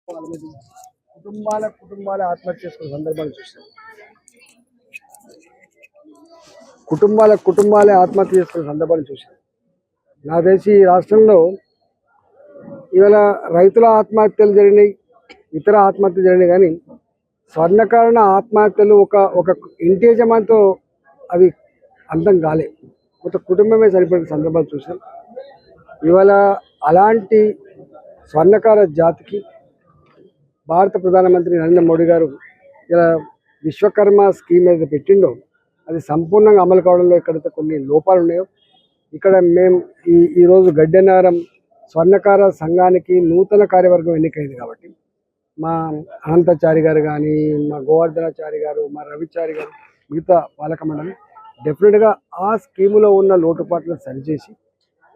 కుటుంబాల ఆత్మహత్య చేసుకున్న సందర్భాలు చూసాం. కుటుంబాలే ఆత్మహత్య చేసుకున్న సందర్భాలు చూసాం. నాకు తెలిసి ఈ రాష్ట్రంలో ఇవాళ రైతుల ఆత్మహత్యలు జరిగినాయి, ఇతర ఆత్మహత్యలు జరిగినాయి, కానీ స్వర్ణకారణ ఆత్మహత్యలు ఒక ఇంటి యజమానితో అవి అంతం కాలే, ఒక కుటుంబమే చనిపోయిన సందర్భాలు చూసాం. ఇవాళ అలాంటి స్వర్ణకార జాతికి భారత ప్రధానమంత్రి నరేంద్ర మోడీ గారు ఇలా విశ్వకర్మ స్కీమ్ ఏదైతే పెట్టిండో అది సంపూర్ణంగా అమలు కావడంలో ఎక్కడైతే కొన్ని లోపాలు ఉన్నాయో, ఇక్కడ మేము ఈరోజు గడ్డెనారం స్వర్ణకార సంఘానికి నూతన కార్యవర్గం ఎన్నికైంది కాబట్టి మా అనంతచారి గారు కానీ, మా గోవర్ధనాచారి గారు, మా రవిచారి గారు, మిగతా పాలక మండలి డెఫినెట్గా ఆ స్కీములో ఉన్న లోటుపాట్లను సరిచేసి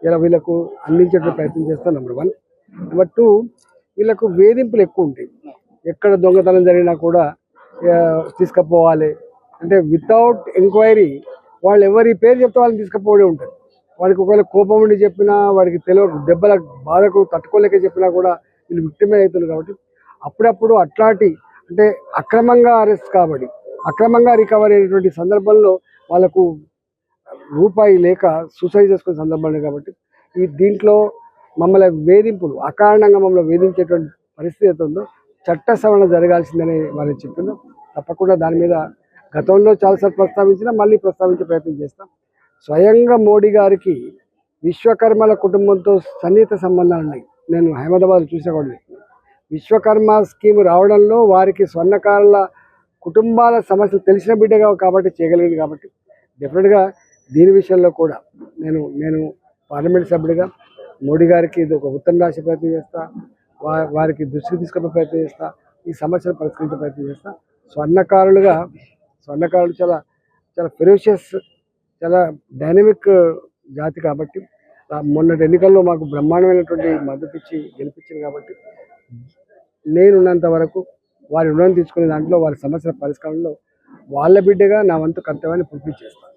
ఇలా వీళ్ళకు అందించే ప్రయత్నం చేస్తాం. నెంబర్ 1. నెంబర్ 2, వీళ్ళకు వేధింపులు ఎక్కువ ఉంటాయి. ఎక్కడ దొంగతనం జరిగినా కూడా తీసుకుపోవాలి అంటే వితౌట్ ఎంక్వైరీ వాళ్ళు ఎవరి పేరు చెప్తే వాళ్ళని తీసుకుపోవడే ఉంటుంది. వాడికి ఒకవేళ కోపం ఉండి చెప్పినా, వాడికి తెలియదు దెబ్బల బాధకు తట్టుకోలేక చెప్పినా కూడా వీళ్ళు విక్టిమే అవుతుంది. కాబట్టి అప్పుడప్పుడు అట్లాంటి అంటే అక్రమంగా అరెస్ట్ కాబట్టి అక్రమంగా రికవరీ అయినటువంటి సందర్భంలో వాళ్ళకు రూపాయి లేక సూసైడ్ చేసుకునే సందర్భాలు. కాబట్టి దీంట్లో మమ్మల్ని వేధింపులు అకారణంగా మమ్మల్ని వేధించేటువంటి పరిస్థితి అయితే ఉందో చట్ట సవరణ జరగాల్సిందని వాళ్ళు చెప్తున్నారు. తప్పకుండా దాని మీద గతంలో చాలాసార్లు ప్రస్తావించినా మళ్ళీ ప్రస్తావించే ప్రయత్నం చేస్తాం. స్వయంగా మోడీ గారికి విశ్వకర్మల కుటుంబంతో సన్నిహిత సంబంధాలు ఉన్నాయి. నేను అహ్మదాబాద్ చూసే కూడా విశ్వకర్మ స్కీమ్ రావడంలో వారికి స్వర్ణకారుల కుటుంబాల సమస్యలు తెలిసిన బిడ్డగా కాబట్టి చేయగలిగింది. కాబట్టి డెఫినెట్గా దీని విషయంలో కూడా నేను పార్లమెంట్ సభ్యుడిగా మోడీ గారికి ఇది ఒక ఉత్తరం రాసే ప్రయత్నం చేస్తా, వారికి దృష్టికి తీసుకునే ప్రయత్నం చేస్తా, ఈ సమస్యను పరిష్కరించే ప్రయత్నం చేస్తా. స్వర్ణకారులు చాలా చాలా ఫెరోషియస్, చాలా డైనమిక్ జాతి కాబట్టి మొన్నటి ఎన్నికల్లో మాకు బ్రహ్మాండమైనటువంటి మద్దతు ఇచ్చి గెలిపించింది. కాబట్టి నేనున్నంత వరకు వారి రుణం తీసుకునే దాంట్లో వారి సమస్యల పరిష్కారంలో వాళ్ళ బిడ్డగా నా వంతు కర్తవ్యాన్ని పూర్తి చేస్తాను.